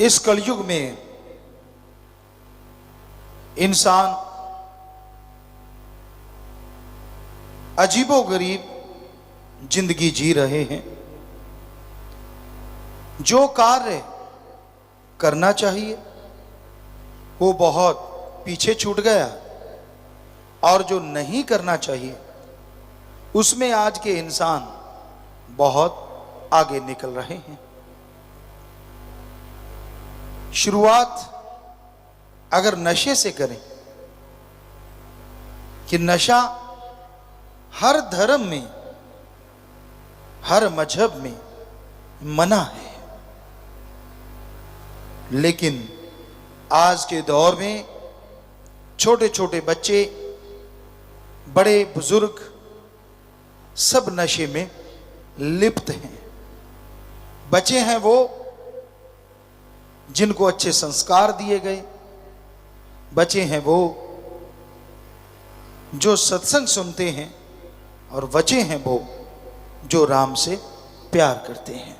इस कलयुग में इंसान अजीबोगरीब जिंदगी जी रहे हैं। जो कार्य करना चाहिए वो बहुत पीछे छूट गया और जो नहीं करना चाहिए उसमें आज के इंसान बहुत आगे निकल रहे हैं। शुरुआत अगर नशे से करें कि नशा हर धर्म में, हर मजहब में मना है, लेकिन आज के दौर में छोटे छोटे बच्चे, बड़े बुजुर्ग सब नशे में लिप्त हैं। बच्चे हैं वो जिनको अच्छे संस्कार दिए गए, बच्चे हैं वो जो सत्संग सुनते हैं, और बच्चे हैं वो जो राम से प्यार करते हैं।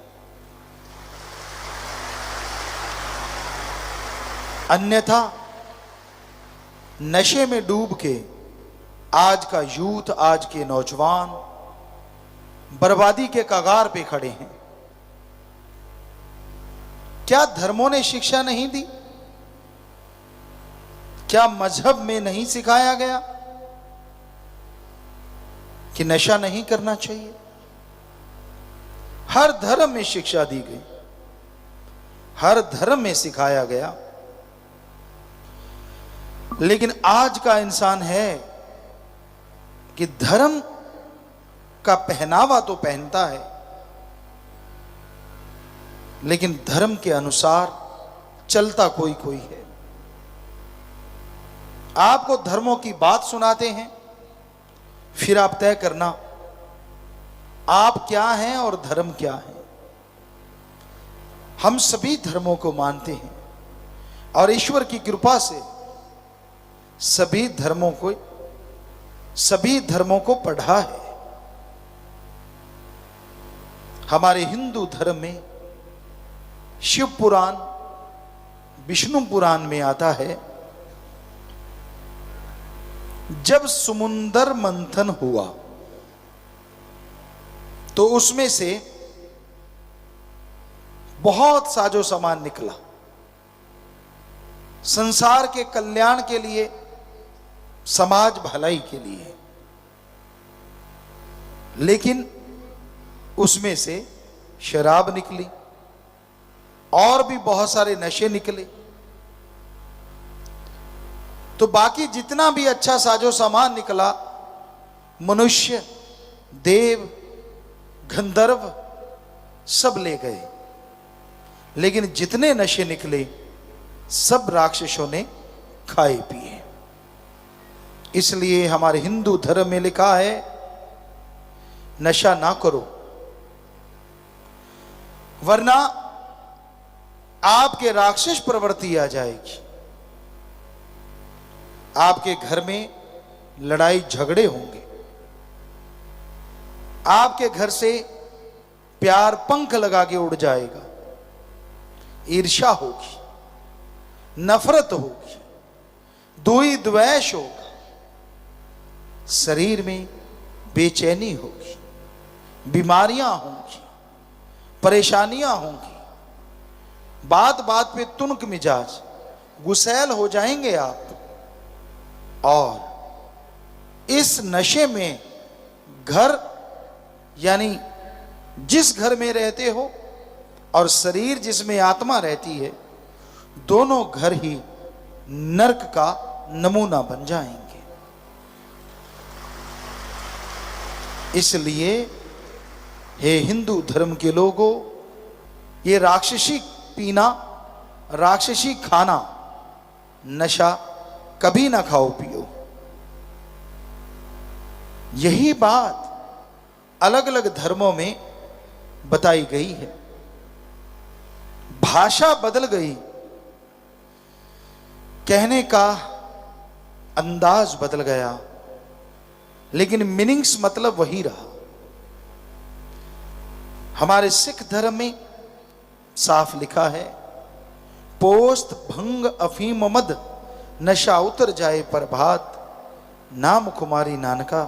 अन्यथा नशे में डूब के आज का यूथ, आज के नौजवान बर्बादी के कगार पे खड़े हैं। क्या धर्मों ने शिक्षा नहीं दी? क्या मजहब में नहीं सिखाया गया कि नशा नहीं करना चाहिए? हर धर्म में शिक्षा दी गई, हर धर्म में सिखाया गया, लेकिन आज का इंसान है कि धर्म का पहनावा तो पहनता है, लेकिन धर्म के अनुसार चलता कोई कोई है। आपको धर्मों की बात सुनाते हैं, फिर आप तय करना आप क्या हैं और धर्म क्या है। हम सभी धर्मों को मानते हैं और ईश्वर की कृपा से सभी धर्मों को पढ़ा है। हमारे हिंदू धर्म में शिव पुराण, विष्णु पुराण में आता है, जब समुंदर मंथन हुआ तो उसमें से बहुत साजो सामान निकला संसार के कल्याण के लिए, समाज भलाई के लिए, लेकिन उसमें से शराब निकली और भी बहुत सारे नशे निकले। तो बाकी जितना भी अच्छा साजो सामान निकला, मनुष्य, देव, गंधर्व सब ले गए, लेकिन जितने नशे निकले सब राक्षसों ने खाए पिए। इसलिए हमारे हिंदू धर्म में लिखा है नशा ना करो, वरना आपके राक्षस प्रवृत्ति आ जाएगी, आपके घर में लड़ाई झगड़े होंगे, आपके घर से प्यार पंख लगा के उड़ जाएगा, ईर्ष्या होगी, नफरत होगी, द्वेष द्वेष होगा, शरीर में बेचैनी होगी, बीमारियां होंगी, परेशानियां होंगी, बात बात पे तुनक मिजाज, गुस्सैल हो जाएंगे आप। और इस नशे में घर, यानी जिस घर में रहते हो और शरीर जिसमें आत्मा रहती है, दोनों घर ही नरक का नमूना बन जाएंगे। इसलिए हे हिंदू धर्म के लोगों, ये राक्षसी पीना, राक्षसी खाना, नशा कभी ना खाओ पियो। यही बात अलग अलग धर्मों में बताई गई है। भाषा बदल गई, कहने का अंदाज बदल गया, लेकिन मीनिंग्स मतलब वही रहा। हमारे सिख धर्म में साफ लिखा है, पोस्त भंग अफीम मद, नशा उतर जाए प्रभात, नाम कुमारी नानका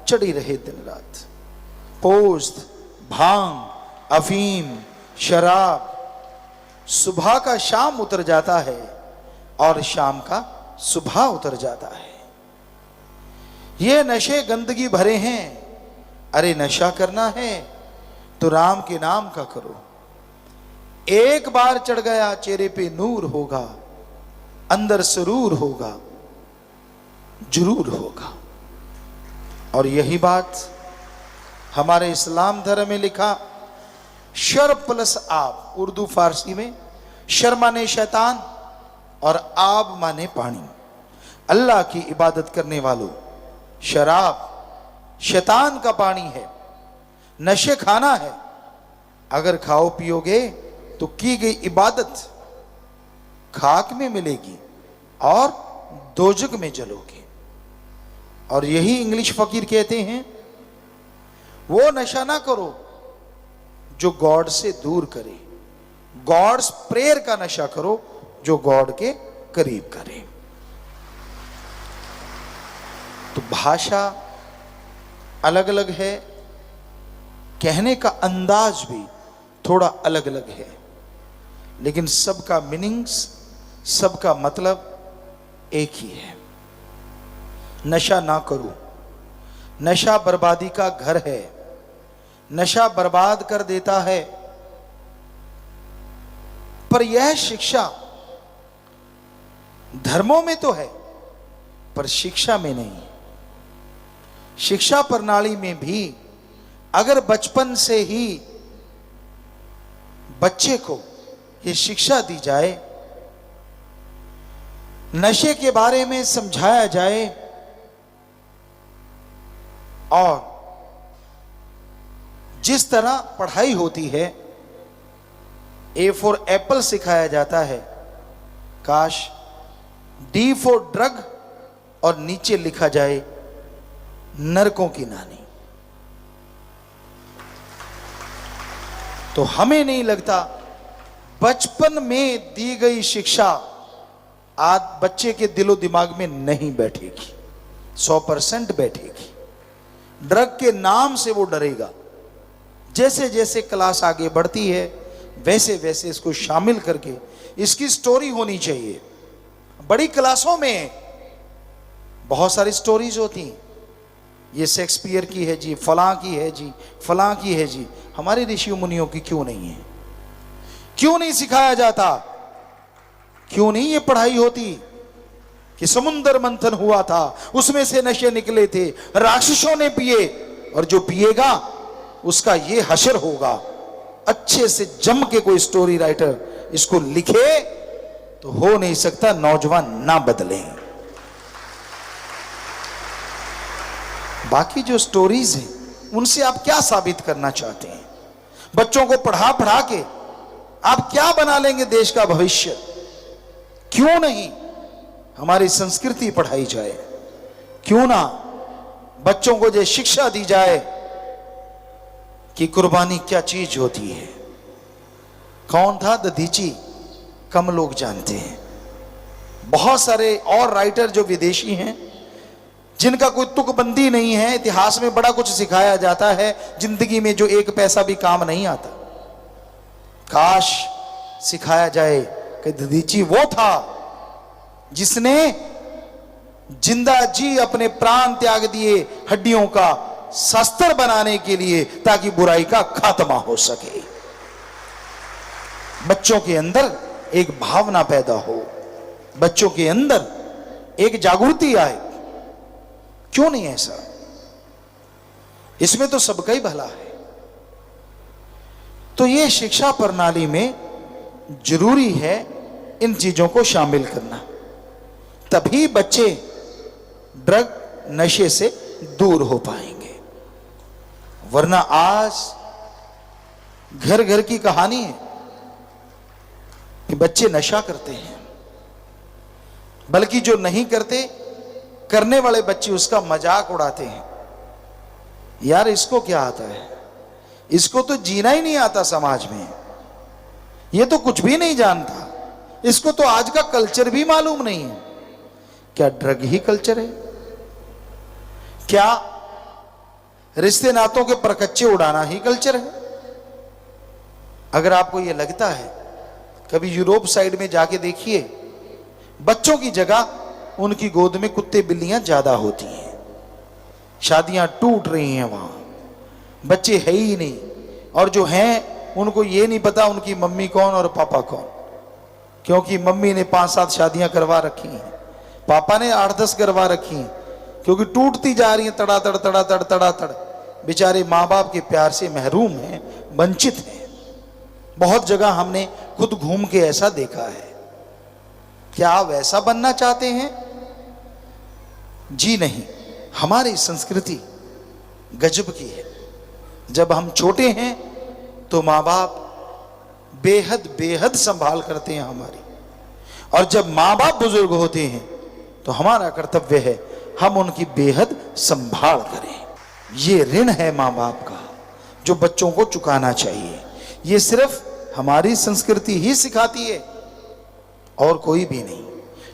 चढ़ी रहे दिन रात। पोस्त, भांग, अफीम, शराब, सुबह का शाम उतर जाता है और शाम का सुबह उतर जाता है। ये नशे गंदगी भरे हैं। अरे नशा करना है तो राम के नाम का करो। एक बार चढ़ गया चेहरे पे नूर होगा, अंदर सुरूर होगा, जरूर होगा। और यही बात हमारे इस्लाम धर्म में लिखा, शर प्लस आब, उर्दू फारसी में शर माने शैतान और आब माने पानी। अल्लाह की इबादत करने वालों, शराब शैतान का पानी है, नशे खाना है। अगर खाओ पियोगे तो की गई इबादत खाक में मिलेगी और दोजक में जलोगे। और यही इंग्लिश फकीर कहते हैं, वो नशा ना करो जो गॉड से दूर करे, गॉड्स प्रेयर का नशा करो जो गॉड के करीब करे। तो भाषा अलग अलग है, कहने का अंदाज भी थोड़ा अलग अलग है, लेकिन सबका मीनिंग्स, सबका मतलब एक ही है। नशा ना करो। नशा बर्बादी का घर है। नशा बर्बाद कर देता है। पर यह शिक्षा धर्मों में तो है, पर शिक्षा में नहीं। शिक्षा प्रणाली में भी अगर बचपन से ही बच्चे को यह शिक्षा दी जाए, नशे के बारे में समझाया जाए और जिस तरह पढ़ाई होती है, ए फॉर एप्पल सिखाया जाता है, काश डी फॉर ड्रग और नीचे लिखा जाए नरकों की नानी। तो हमें नहीं लगता बचपन में दी गई शिक्षा आज बच्चे के दिलो दिमाग में नहीं बैठेगी, 100% बैठेगी। ड्रग के नाम से वो डरेगा। जैसे जैसे क्लास आगे बढ़ती है वैसे वैसे इसको शामिल करके इसकी स्टोरी होनी चाहिए। बड़ी क्लासों में बहुत सारी स्टोरीज होती, ये शेक्सपियर की है जी, फलां की है जी, फलां की है जी। हमारे ऋषि मुनियों की क्यों नहीं है? क्यों नहीं सिखाया जाता? क्यों नहीं ये पढ़ाई होती कि समुद्र मंथन हुआ था, उसमें से नशे निकले थे, राक्षसों ने पिए, और जो पिएगा उसका ये हशर होगा। अच्छे से जम के कोई स्टोरी राइटर इसको लिखे तो हो नहीं सकता नौजवान ना बदले। बाकी जो स्टोरीज हैं उनसे आप क्या साबित करना चाहते हैं? बच्चों को पढ़ा पढ़ा के आप क्या बना लेंगे देश का भविष्य? क्यों नहीं हमारी संस्कृति पढ़ाई जाए? क्यों ना बच्चों को ये शिक्षा दी जाए कि कुर्बानी क्या चीज होती है? कौन था दधीची? कम लोग जानते हैं। बहुत सारे और राइटर जो विदेशी हैं जिनका कोई तुकबंदी नहीं है, इतिहास में बड़ा कुछ सिखाया जाता है, जिंदगी में जो एक पैसा भी काम नहीं आता। काश सिखाया जाए कि दधीची वो था जिसने जिंदा जी अपने प्राण त्याग दिए हड्डियों का शस्त्र बनाने के लिए, ताकि बुराई का खात्मा हो सके। बच्चों के अंदर एक भावना पैदा हो, बच्चों के अंदर एक जागृति आए। क्यों नहीं ऐसा? इसमें तो सबका ही भला है। तो ये शिक्षा प्रणाली में जरूरी है इन चीजों को शामिल करना, तभी बच्चे ड्रग नशे से दूर हो पाएंगे। वरना आज घर घर की कहानी है कि बच्चे नशा करते हैं, बल्कि जो नहीं करते, करने वाले बच्चे उसका मजाक उड़ाते हैं। यार इसको क्या आता है? इसको तो जीना ही नहीं आता समाज में, ये तो कुछ भी नहीं जानता। इसको तो आज का कल्चर भी मालूम नहीं है। क्या ड्रग ही कल्चर है? क्या रिश्ते नातों के परकच्चे उड़ाना ही कल्चर है? अगर आपको यह लगता है, कभी यूरोप साइड में जाके देखिए, बच्चों की जगह उनकी गोद में कुत्ते बिल्लियां ज्यादा होती हैं। शादियां टूट रही हैं वहां, बच्चे है ही नहीं, और जो हैं उनको ये नहीं पता उनकी मम्मी कौन और पापा कौन, क्योंकि मम्मी ने 5-7 शादियां करवा रखी हैं, पापा ने 8-10 करवा रखी हैं, क्योंकि टूटती जा रही हैं तड़ातड़ तड़ातड़ तड़ातड़। बेचारे माँ बाप के प्यार से महरूम हैं, वंचित हैं। बहुत जगह हमने खुद घूम के ऐसा देखा है। क्या आप वैसा बनना चाहते हैं? जी नहीं। हमारी संस्कृति गजब की है। जब हम छोटे हैं तो माँ बाप बेहद बेहद संभाल करते हैं हमारी, और जब माँ बाप बुजुर्ग होते हैं तो हमारा कर्तव्य है हम उनकी बेहद संभाल करें। ये ऋण है माँ बाप का जो बच्चों को चुकाना चाहिए। ये सिर्फ हमारी संस्कृति ही सिखाती है और कोई भी नहीं।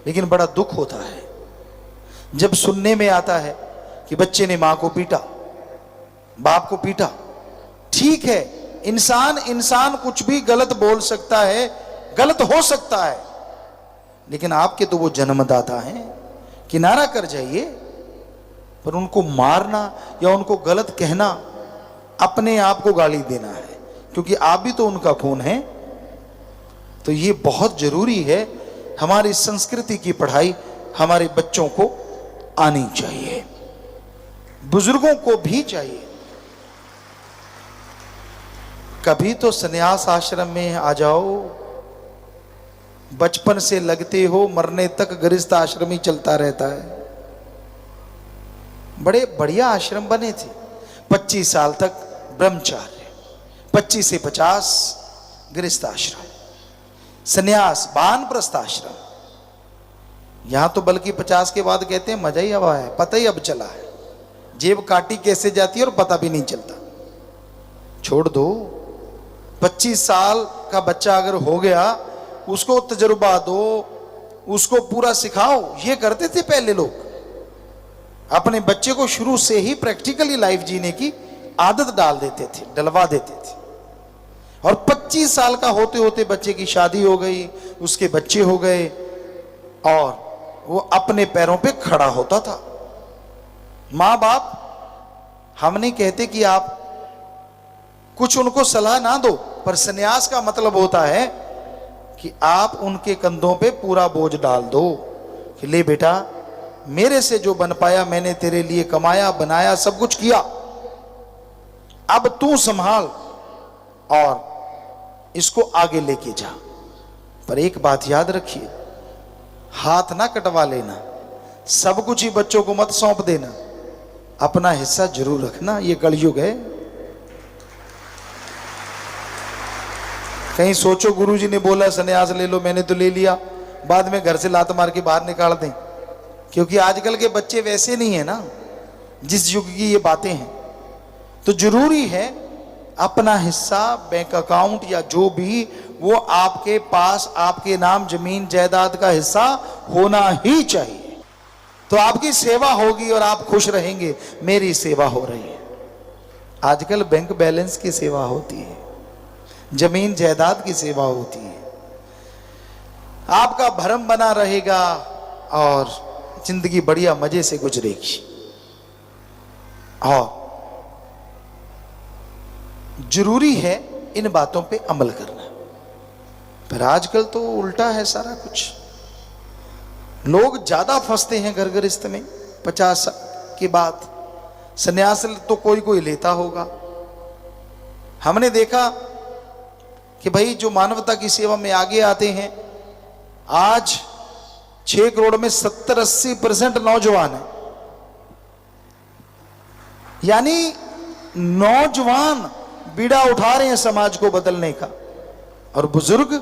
लेकिन बड़ा दुख होता है जब सुनने में आता है कि बच्चे ने मां को पीटा, बाप को पीटा। ठीक है, इंसान कुछ भी गलत बोल सकता है, गलत हो सकता है, लेकिन आपके तो वो जन्मदाता हैं, किनारा कर जाइए। पर उनको मारना या उनको गलत कहना अपने आप को गाली देना है, क्योंकि आप भी तो उनका खून है। तो ये बहुत जरूरी है, हमारी संस्कृति की पढ़ाई हमारे बच्चों को आनी चाहिए, बुजुर्गों को भी चाहिए। कभी तो संन्यास आश्रम में आ जाओ, बचपन से लगते हो मरने तक गृहस्थ आश्रम ही चलता रहता है। बड़े बढ़िया आश्रम बने थे। 25 साल तक ब्रह्मचार्य, 25 से 50 गृहस्थ आश्रम, संन्यास वानप्रस्थ आश्रम। यहां तो बल्कि 50 के बाद कहते हैं मजा ही अब आया है, पता ही अब चला है, जेब काटी कैसे जाती है और पता भी नहीं चलता। छोड़ दो, 25 साल का बच्चा अगर हो गया उसको तजुर्बा दो, उसको पूरा सिखाओ। ये करते थे पहले लोग, अपने बच्चे को शुरू से ही प्रैक्टिकली लाइफ जीने की आदत डाल देते थे, डलवा देते थे। और 25 साल का होते होते बच्चे की शादी हो गई, उसके बच्चे हो गए और वो अपने पैरों पे खड़ा होता था। माँ बाप, हम नहीं कहते कि आप कुछ उनको सलाह ना दो, पर संन्यास का मतलब होता है कि आप उनके कंधों पे पूरा बोझ डाल दो कि ले बेटा, मेरे से जो बन पाया मैंने तेरे लिए कमाया, बनाया, सब कुछ किया, अब तू संभाल और इसको आगे लेके जा। पर एक बात याद रखिए, हाथ ना कटवा लेना, सब कुछ ही बच्चों को मत सौंप देना, अपना हिस्सा जरूर रखना। ये कलयुग है। कहीं सोचो गुरुजी ने बोला संन्यास ले लो, मैंने तो ले लिया, बाद में घर से लात मार के बाहर निकाल दें। क्योंकि आजकल के बच्चे वैसे नहीं है ना, जिस युग की ये बातें हैं। तो जरूरी है अपना हिस्सा, बैंक अकाउंट या जो भी, वो आपके पास आपके नाम जमीन जायदाद का हिस्सा होना ही चाहिए। तो आपकी सेवा होगी और आप खुश रहेंगे, मेरी सेवा हो रही है। आजकल बैंक बैलेंस की सेवा होती है, जमीन जायदाद की सेवा होती है। आपका भरम बना रहेगा और जिंदगी बढ़िया मजे से गुजरेगी। और जरूरी है इन बातों पे अमल करना। पर आजकल तो उल्टा है सारा कुछ। लोग ज्यादा फंसते हैं घर गृहस्थ में 50 के बाद। संन्यास तो कोई कोई लेता होगा। हमने देखा कि भाई जो मानवता की सेवा में आगे आते हैं, आज 6 करोड़ में 70-80% नौजवान है। यानी नौजवान बीड़ा उठा रहे हैं समाज को बदलने का, और बुजुर्ग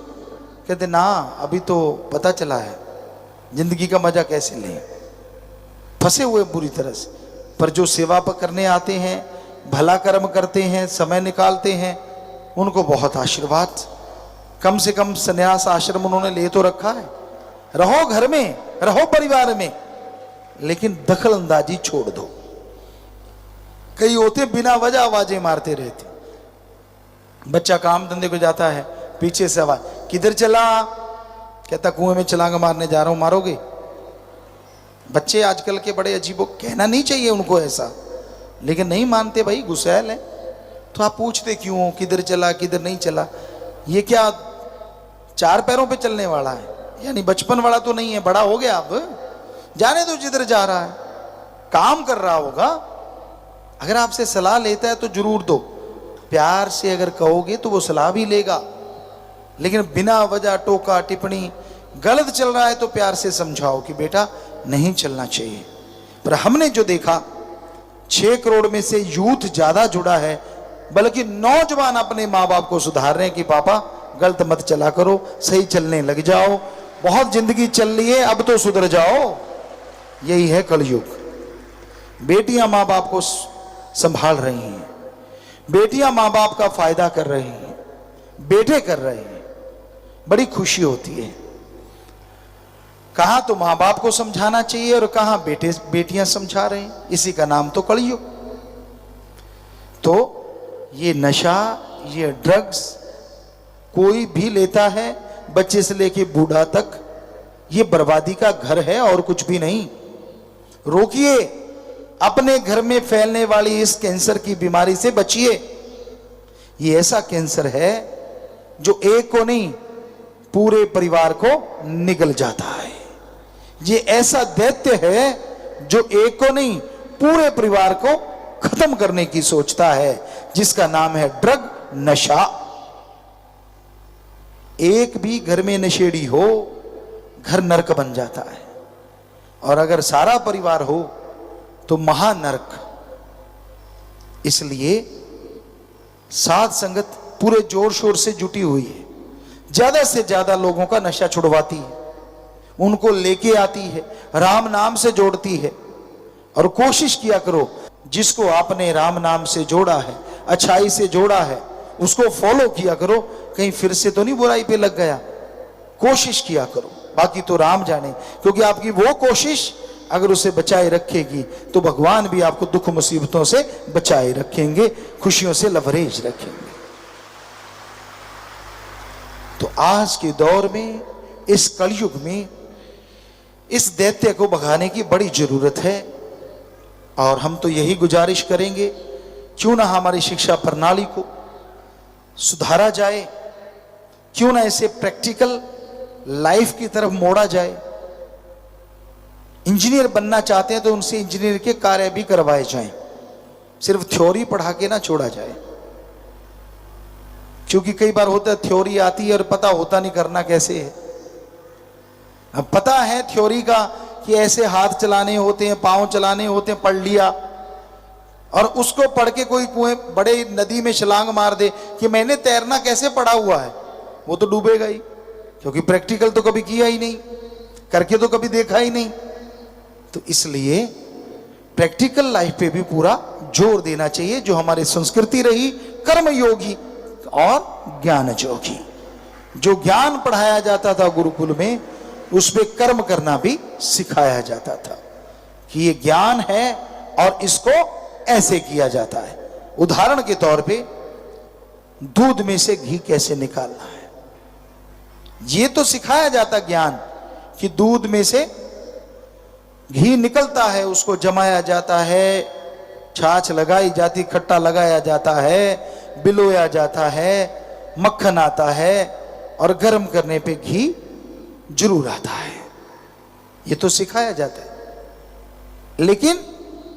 कहते ना अभी तो पता चला है जिंदगी का मजा कैसे लें। फंसे हुए बुरी तरह से। पर जो सेवा पर करने आते हैं, भला कर्म करते हैं, समय निकालते हैं, उनको बहुत आशीर्वाद। कम से कम संन्यास आश्रम उन्होंने ले तो रखा है, रहो घर में, रहो परिवार में, लेकिन दखल अंदाजी छोड़ दो। कई होते बिना वजह आवाजें मारते रहते। बच्चा काम धंधे को जाता है, पीछे से आवाज, किधर चला? कहता कुएं में छलांग मारने जा रहा हूं। मारोगे? बच्चे आजकल के बड़े अजीबो, कहना नहीं चाहिए उनको ऐसा, लेकिन नहीं मानते भाई, गुस्सैल है। तो आप पूछते क्यों, किधर चला किधर नहीं चला? ये क्या 4 पैरों पे चलने वाला है? यानी बचपन वाला तो नहीं है, बड़ा हो गया अब, जाने दो जिधर जा रहा है, काम कर रहा होगा। अगर आपसे सलाह लेता है तो जरूर दो, प्यार से अगर कहोगे तो वो सलाह भी लेगा, लेकिन बिना वजह टोका टिप्पणी, गलत चल रहा है तो प्यार से समझाओ कि बेटा नहीं चलना चाहिए। पर हमने जो देखा 6 करोड़ में से यूथ ज्यादा जुड़ा है, बल्कि नौजवान अपने माँ बाप को सुधार रहे हैं कि पापा गलत मत चला करो, सही चलने लग जाओ, बहुत जिंदगी चल रही है, अब तो सुधर जाओ। यही है कलयुग। बेटियां माँ बाप को संभाल रही हैं, बेटियां माँ बाप का फायदा कर रही हैं, बेटे कर रहे हैं, बड़ी खुशी होती है। कहां तो माँ बाप को समझाना चाहिए और कहां बेटे बेटियां समझा रहे हैं, इसी का नाम तो कलयुग। तो ये नशा, ये ड्रग्स कोई भी लेता है, बच्चे से लेके बूढ़ा तक, ये बर्बादी का घर है और कुछ भी नहीं। रोकिए, अपने घर में फैलने वाली इस कैंसर की बीमारी से बचिए। ये ऐसा कैंसर है जो एक को नहीं पूरे परिवार को निगल जाता है। ये ऐसा दैत्य है जो एक को नहीं पूरे परिवार को खत्म करने की सोचता है, जिसका नाम है ड्रग, नशा। एक भी घर में नशेड़ी हो, घर नरक बन जाता है, और अगर सारा परिवार हो तो महानरक। इसलिए साध संगत पूरे जोर शोर से जुटी हुई है, ज्यादा से ज्यादा लोगों का नशा छुड़वाती है, उनको लेके आती है, राम नाम से जोड़ती है। और कोशिश किया करो, जिसको आपने राम नाम से जोड़ा है, अच्छाई से जोड़ा है, उसको फॉलो किया करो, कहीं फिर से तो नहीं बुराई पे लग गया। कोशिश किया करो, बाकी तो राम जाने। क्योंकि आपकी वो कोशिश अगर उसे बचाए रखेगी तो भगवान भी आपको दुख मुसीबतों से बचाए रखेंगे, खुशियों से लवरेज रखेंगे। तो आज के दौर में, इस कलयुग में, इस दैत्य को भगाने की बड़ी जरूरत है। और हम तो यही गुजारिश करेंगे, क्यों ना हमारी शिक्षा प्रणाली को सुधारा जाए, क्यों ना इसे प्रैक्टिकल लाइफ की तरफ मोड़ा जाए। इंजीनियर बनना चाहते हैं तो उनसे इंजीनियर के कार्य भी करवाए जाएं, सिर्फ थ्योरी पढ़ा के ना छोड़ा जाए। क्योंकि कई बार होता है थ्योरी आती है और पता होता नहीं करना कैसे है। अब पता है थ्योरी का कि ऐसे हाथ चलाने होते हैं, पांव चलाने होते हैं, पढ़ लिया, और उसको पढ़ के कोई कुएं बड़े नदी में छलांग मार दे कि मैंने तैरना कैसे पढ़ा हुआ है, वो तो डूबेगा ही, क्योंकि प्रैक्टिकल तो कभी किया ही नहीं, करके तो कभी देखा ही नहीं। तो इसलिए प्रैक्टिकल लाइफ पे भी पूरा जोर देना चाहिए, जो हमारी संस्कृति रही कर्मयोगी और ज्ञान जोगी। जो ज्ञान पढ़ाया जाता था गुरुकुल में, उसमें कर्म करना भी सिखाया जाता था कि ये ज्ञान है और इसको ऐसे किया जाता है। उदाहरण के तौर पे दूध में से घी कैसे निकालना है, ये तो सिखाया जाता ज्ञान कि दूध में से घी निकलता है, उसको जमाया जाता है, छाछ लगाई जाती, खट्टा लगाया जाता है, बिलोया जाता है, मक्खन आता है, और गर्म करने पे घी जरूर आता है। ये तो सिखाया जाता है। लेकिन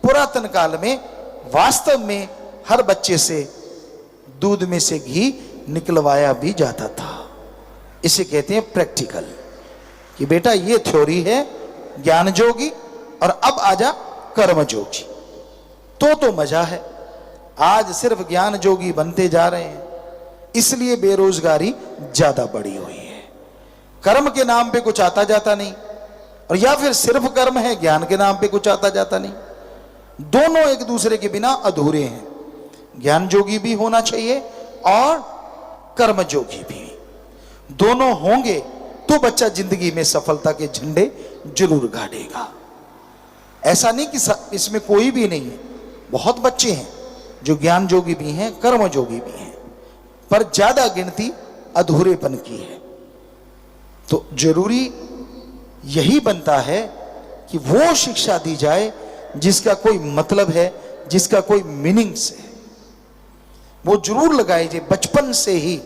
पुरातन काल में वास्तव में हर बच्चे से दूध में से घी निकलवाया भी जाता था। इसे कहते हैं प्रैक्टिकल, कि बेटा ये थ्योरी है ज्ञान जोगी, और अब आजा कर्म जोगी। तो मजा है। आज सिर्फ ज्ञान जोगी बनते जा रहे हैं, इसलिए बेरोजगारी ज्यादा बढ़ी हुई है। कर्म के नाम पे कुछ आता जाता नहीं, और या फिर सिर्फ कर्म है, ज्ञान के नाम पे कुछ आता जाता नहीं। दोनों एक दूसरे के बिना अधूरे हैं। ज्ञान जोगी भी होना चाहिए और कर्म जोगी भी। दोनों होंगे तो बच्चा जिंदगी में सफलता के झंडे जरूर गाड़ेगा। ऐसा नहीं कि इसमें कोई भी नहीं है, बहुत बच्चे हैं जो ज्ञान जोगी भी हैं, कर्म जोगी भी हैं, पर ज्यादा गिनती अधूरेपन की है। तो जरूरी यही बनता है कि वो शिक्षा दी जाए जिसका कोई मतलब है, जिसका कोई मीनिंग्स है, वो जरूर लगाई जाए बचपन से ही।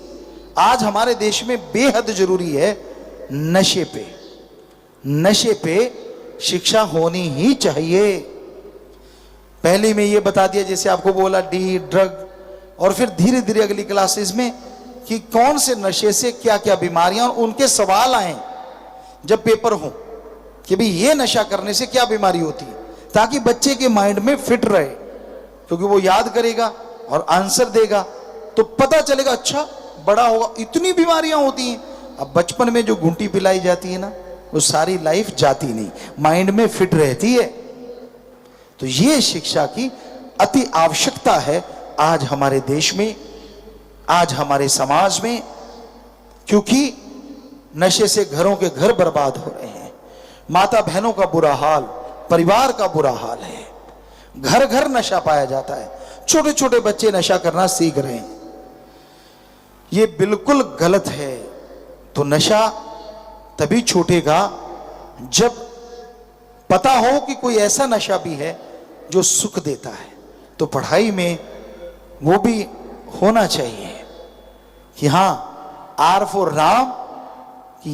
आज हमारे देश में बेहद जरूरी है नशे पे शिक्षा होनी ही चाहिए। पहले में ये बता दिया, जैसे आपको बोला डी ड्रग, और फिर धीरे धीरे अगली क्लासेस में कि कौन से नशे से क्या क्या बीमारियां, और उनके सवाल आए जब पेपर हो कि भाई ये नशा करने से क्या बीमारी होती है, ताकि बच्चे के माइंड में फिट रहे, क्योंकि वो याद करेगा और आंसर देगा तो पता चलेगा अच्छा बड़ा होगा इतनी बीमारियां होती हैं। अब बचपन में जो घुंटी पिलाई जाती है ना, वो सारी लाइफ जाती नहीं, माइंड में फिट रहती है। तो ये शिक्षा की अति आवश्यकता है आज हमारे देश में, आज हमारे समाज में, क्योंकि नशे से घरों के घर बर्बाद हो रहे हैं, माता बहनों का बुरा हाल, परिवार का बुरा हाल है, घर घर नशा पाया जाता है, छोटे छोटे बच्चे नशा करना सीख रहे हैं। ये बिल्कुल गलत है। तो नशा तभी छूटेगा जब पता हो कि कोई ऐसा नशा भी है जो सुख देता है। तो पढ़ाई में वो भी होना चाहिए कि हाँ, आर फॉर राम, कि